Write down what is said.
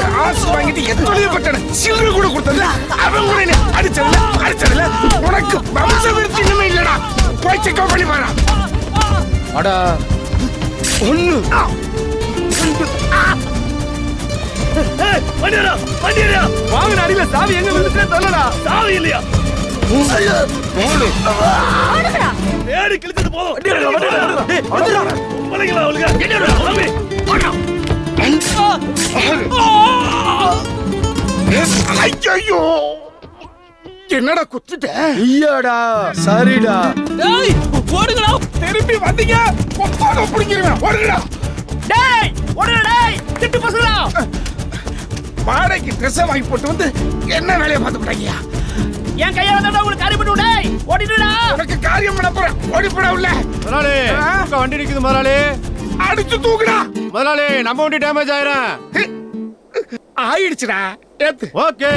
காசு வாங்கிட்டு எத்தனையோ பட்டன சில்லறை கூட கொடுத்தல அவன் கூட என்ன அடிச்சதுல உனக்கு வம்ச விருத்தி இன்னுமே இல்லடா. போய் செக் பண்ணி பாரு. அடா ஒண்ணு வண்டியரா வாங்கின அடியில சாவி எங்க விழுந்துட்டே தெரியலடா. சாவி இல்லையா? ஏடி கிழிச்சது போதும். ஐயோ என்னடா குத்திட்ட? ஐயாடா சரிடா. டேய் ஓடுங்கடா. திருப்பி வந்தீங்க கொப்பாட புடிங்கிருவேன். ஓடுங்கடா. டேய் ஓடுடா டேய். திட்டு பசங்களா. வாடகைக்கு ட்ரெஸ் வாங்கி போட்டு வந்து என்ன வேலையை பார்த்து போட்டாங்கயா? என் கையால தான் உங்களுக்கு காரியம் பண்ணு. டேய் ஓடிடுடா. உனக்கு காரியம் பண்ண போறேன். ஓடி போடா உள்ள. முதலாளி வண்டி நிக்குது முதலாளி. அடிச்சு தூக்குடா. முதலாளி நம்ம வண்டி டேமேஜ் ஆயிரும். ஆயிடுச்சுடா. ஏத்து. ஓகே